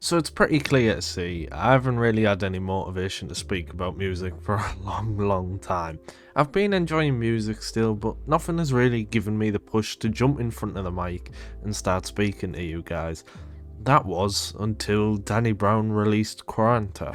So it's pretty clear to see, I haven't really had any motivation to speak about music for a long time. I've been enjoying music still, but nothing has really given me the push to jump in front of the mic and start speaking to you guys. That was until Danny Brown released Quaranta.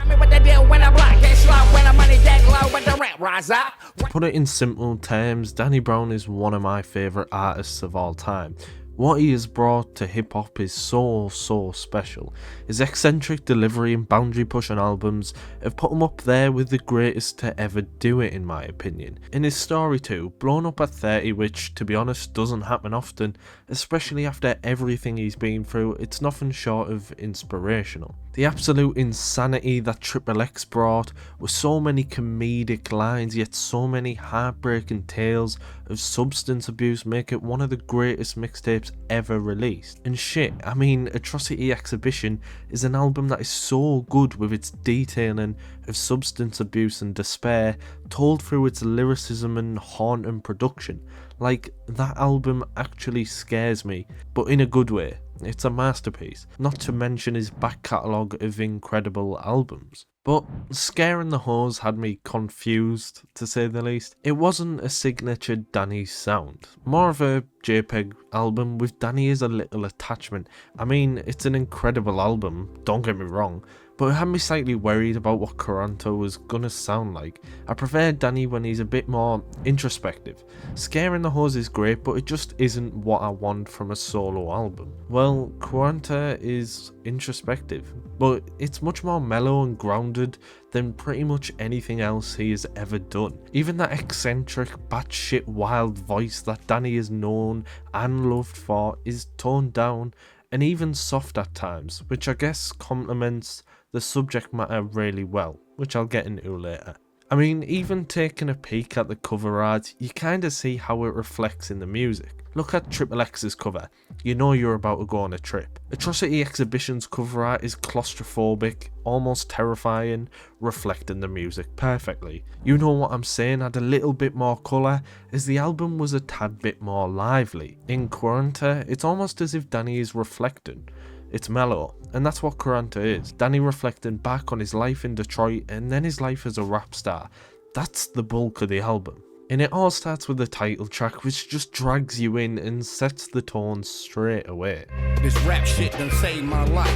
To put it in simple terms, Danny Brown is one of my favourite artists of all time. What he has brought to hip hop is so special. His eccentric delivery and boundary pushing albums have put him up there with the greatest to ever do it, in my opinion. And his story too, blown up at 30, which to be honest doesn't happen often, especially after everything he's been through. It's nothing short of inspirational. The absolute insanity that Triple X brought, with so many comedic lines yet so many heartbreaking tales of substance abuse, make it one of the greatest mixtapes ever released. And shit, I mean, Atrocity Exhibition is an album that is so good with its detailing of substance abuse and despair, told through its lyricism and haunting production. Like, that album actually scares me, but in a good way. It's a masterpiece, not to mention his back catalogue of incredible albums. But Scaring the Hoes had me confused, to say the least. It wasn't a signature Danny sound, more of a JPEG album with Danny as a little attachment. I mean, it's an incredible album, don't get me wrong, but it had me slightly worried about what Quaranta was gonna sound like. I prefer Danny when he's a bit more introspective. Scaring the Hoes is great, but it just isn't what I want from a solo album. Well, Quaranta is introspective, but it's much more mellow and grounded than pretty much anything else he has ever done. Even that eccentric, batshit wild voice that Danny is known and loved for is toned down and even soft at times, which I guess complements the subject matter really well, which I'll get into later. I mean, even taking a peek at the cover art, you kinda see how it reflects in the music. Look at Triple X's cover, you know you're about to go on a trip. Atrocity Exhibition's cover art is claustrophobic, almost terrifying, reflecting the music perfectly. You know what I'm saying, had a little bit more colour, as the album was a tad bit more lively. In Quaranta, it's almost as if Danny is reflecting. It's mellow, and that's what Quaranta is. Danny reflecting back on his life in Detroit and then his life as a rap star. That's the bulk of the album. And it all starts with the title track, which just drags you in and sets the tone straight away. This rap shit done saved my life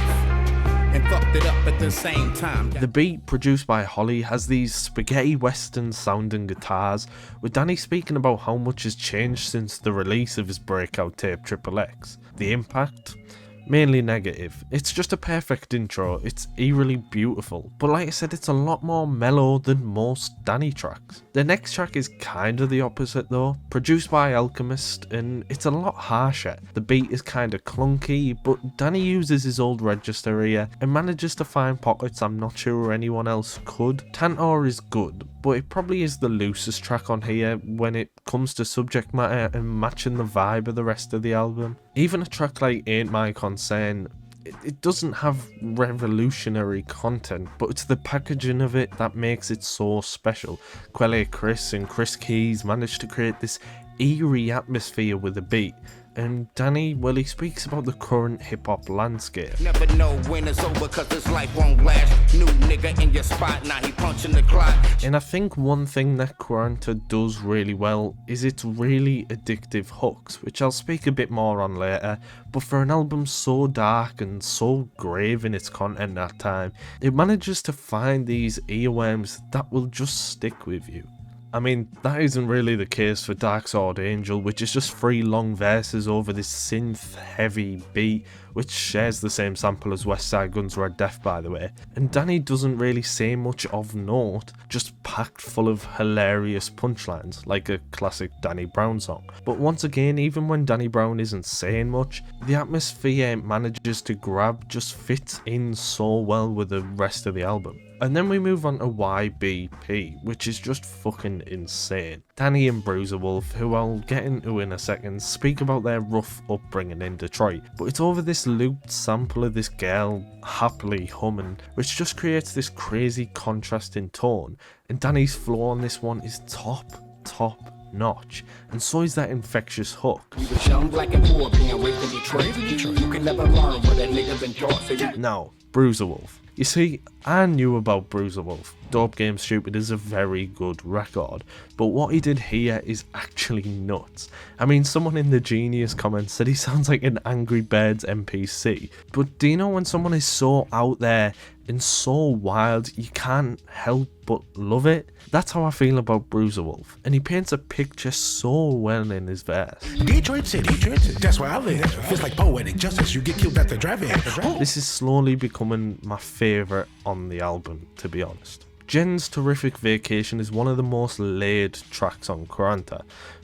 and fucked it up at the same time. The beat, produced by Holly, has these spaghetti western sounding guitars, with Danny speaking about how much has changed since the release of his breakout tape Triple X. The impact? Mainly negative. It's just a perfect intro, it's eerily beautiful, but like I said, it's a lot more mellow than most Danny tracks. The next track is kinda the opposite though, produced by Alchemist, and it's a lot harsher. The beat is kinda clunky, but Danny uses his old register here and manages to find pockets I'm not sure anyone else could. Tantor is good, but it probably is the loosest track on here when it comes to subject matter and matching the vibe of the rest of the album. Even a track like Ain't My Concern, it doesn't have revolutionary content, but it's the packaging of it that makes it so special. Quelle Chris and Chris Keys managed to create this eerie atmosphere with the beat. And Danny, well, he speaks about the current hip-hop landscape. Never know when it's over cause this life won't last. New nigga in your spot, now he punching the clock. And I think one thing that Quaranta does really well is its really addictive hooks, which I'll speak a bit more on later, but for an album so dark and so grave in its content at time, it manages to find these earworms that will just stick with you. I mean, that isn't really the case for Dark Sword Angel, which is just 3 long verses over this synth-heavy beat, which shares the same sample as Westside Gunn's Red Death, by the way. And Danny doesn't really say much of note, just packed full of hilarious punchlines, like a classic Danny Brown song. But once again, even when Danny Brown isn't saying much, the atmosphere it manages to grab just fits in so well with the rest of the album. And then we move on to YBP, which is just fucking insane. Danny and Bruiser Wolf, who I'll get into in a second, speak about their rough upbringing in Detroit, but it's over this looped sample of this girl happily humming, which just creates this crazy contrast in tone, and Danny's flow on this one is top notch, and so is that infectious hook. Now, Bruiser Wolf. You see, I knew about Bruiser Wolf. Dope Game Stupid is a very good record, but what he did here is actually nuts. I mean, someone in the Genius comments said he sounds like an Angry Birds NPC, but do you know when someone is so out there and so wild, you can't help but love it? That's how I feel about Bruiser Wolf, and he paints a picture so well in his verse. Detroit City, that's where I live. Feels like poetic justice, you get killed at the drive-in. This is slowly becoming my favourite on the album, to be honest. Jen's Terrific Vacation is one of the most laid tracks on Quaranta.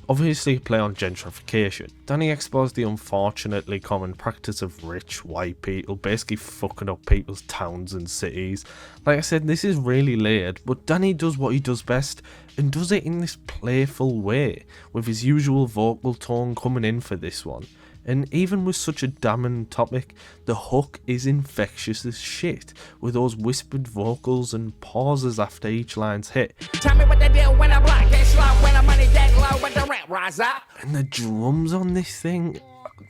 Obviously a play on gentrification. Danny explores the unfortunately common practice of rich white people basically fucking up people's towns and cities. Like I said, this is really layered, but Danny does what he does best and does it in this playful way, with his usual vocal tone coming in for this one. And even with such a damning topic, the hook is infectious as shit, with those whispered vocals and pauses after each line's hit. Tell me what they do when I'm black, get slow, when I'm money get low, when the rent rise up. And the drums on this thing,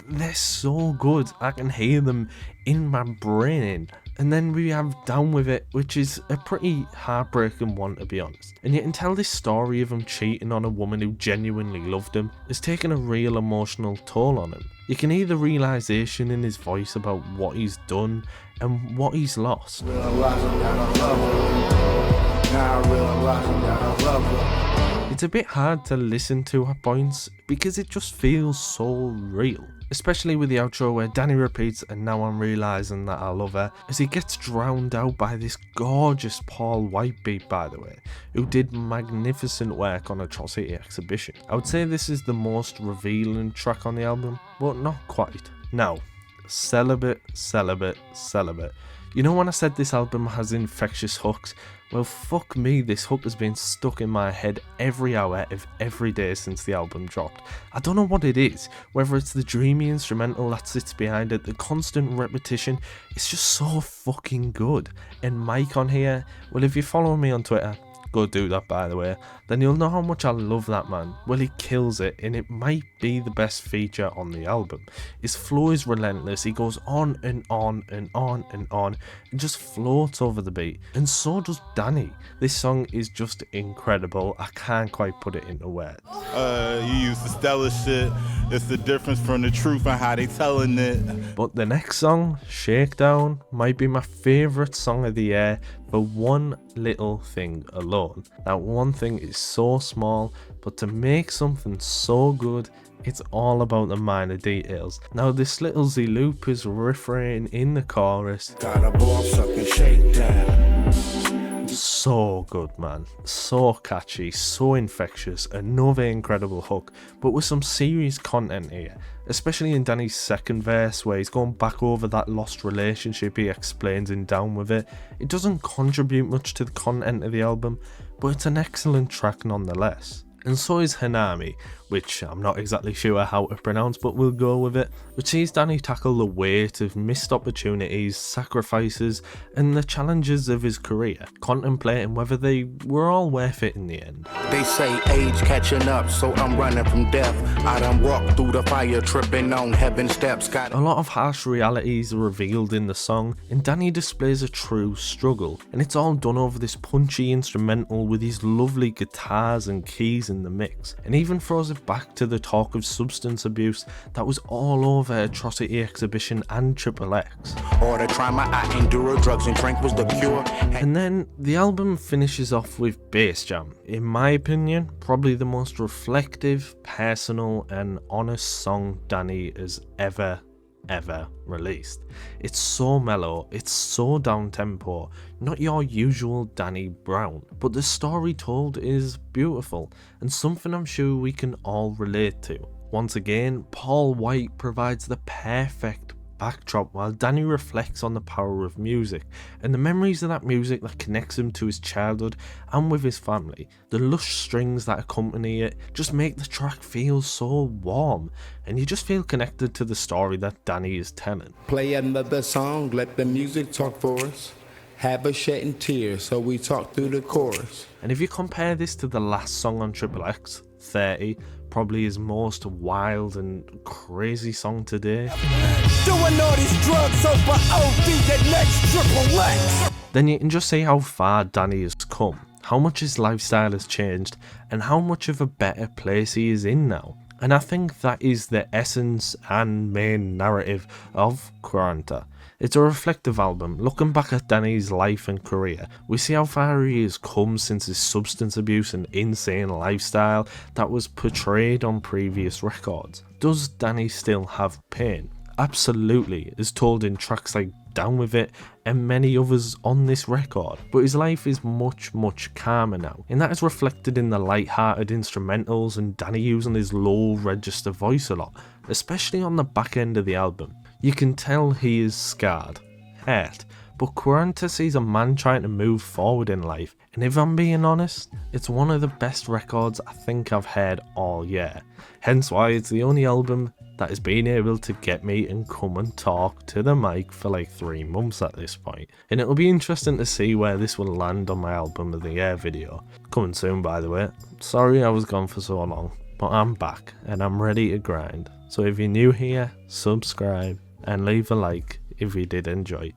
they're so good. I can hear them in my brain. And then we have Down With It, which is a pretty heartbreaking one, to be honest. And you can tell this story of him cheating on a woman who genuinely loved him has taken a real emotional toll on him. You can hear the realisation in his voice about what he's done and what he's lost. It's a bit hard to listen to at points because it just feels so real. Especially with the outro where Danny repeats, "And now I'm realising that I love her," as he gets drowned out by this gorgeous Paul White beat, by the way, who did magnificent work on Atrocity Exhibition. I would say this is the most revealing track on the album, but not quite. Now, Celibate, Celibate, Celibate. You know when I said this album has infectious hooks? Well, fuck me, this hook has been stuck in my head every hour of every day since the album dropped. I don't know what it is, whether it's the dreamy instrumental that sits behind it, the constant repetition, it's just so fucking good. And Mike on here, well, if you follow me on Twitter, go do that by the way, then you'll know how much I love that man. Well, he kills it, and it might be the best feature on the album. His flow is relentless, he goes on and on and on and on, and just floats over the beat, and so does Danny. This song is just incredible, I can't quite put it into words. You use the Stella shit, it's the difference from the truth and how they telling it. But the next song, Shakedown, might be my favourite song of the year for one little thing alone. That one thing is so small, but to make something so good, it's all about the minor details. Now this little Z loop is refrain in the chorus. Got a ball sucking shakedown. So good, man. So catchy, so infectious, another incredible hook, but with some serious content here, especially in Danny's second verse where he's going back over that lost relationship he explains in Down With It. It doesn't contribute much to the content of the album, but it's an excellent track nonetheless. And so is Hanami, which I'm not exactly sure how to pronounce, but we'll go with it, which sees Danny tackle the weight of missed opportunities, sacrifices, and the challenges of his career, contemplating whether they were all worth it in the end. They say age catching up, so I'm running from death. I done walked through the fire, tripping on heaven's steps. A lot of harsh realities are revealed in the song, and Danny displays a true struggle, and it's all done over this punchy instrumental with these lovely guitars and keys in the mix, and even throws it back to the talk of substance abuse that was all over Atrocity Exhibition and Triple X. Or the trauma I endured, drugs and drink was the cure. And then the album finishes off with Bass Jam, in my opinion probably the most reflective, personal and honest song Danny has ever released. It's so mellow, it's so down-tempo, not your usual Danny Brown, but the story told is beautiful and something I'm sure we can all relate to. Once again, Paul White provides the perfect backdrop while Danny reflects on the power of music and the memories of that music that connects him to his childhood and with his family. The lush strings that accompany it just make the track feel so warm, and you just feel connected to the story that Danny is telling. Play another song, let the music talk for us. Have us shedding tears, so we talk through the chorus. And if you compare this to the last song on Triple X, 30, probably his most wild and crazy song to date. Doing all these drugs over OD, the next triple X. Then you can just see how far Danny has come, how much his lifestyle has changed, and how much of a better place he is in now. And I think that is the essence and main narrative of Quaranta. It's a reflective album. Looking back at Danny's life and career, we see how far he has come since his substance abuse and insane lifestyle that was portrayed on previous records. Does Danny still have pain? Absolutely, as told in tracks like Down With It and many others on this record, but his life is much calmer now, and that is reflected in the light-hearted instrumentals and Danny using his low register voice a lot, especially on the back end of the album. You can tell he is scarred, hurt, but Quaranta sees a man trying to move forward in life, and if I'm being honest, it's one of the best records I think I've heard all year, hence why it's the only album that has been able to get me and come and talk to the mic for like 3 months at this point. And it'll be interesting to see where this will land on my album of the year video. Coming soon, by the way. Sorry I was gone for so long, but I'm back and I'm ready to grind. So if you're new here, subscribe and leave a like if you did enjoy.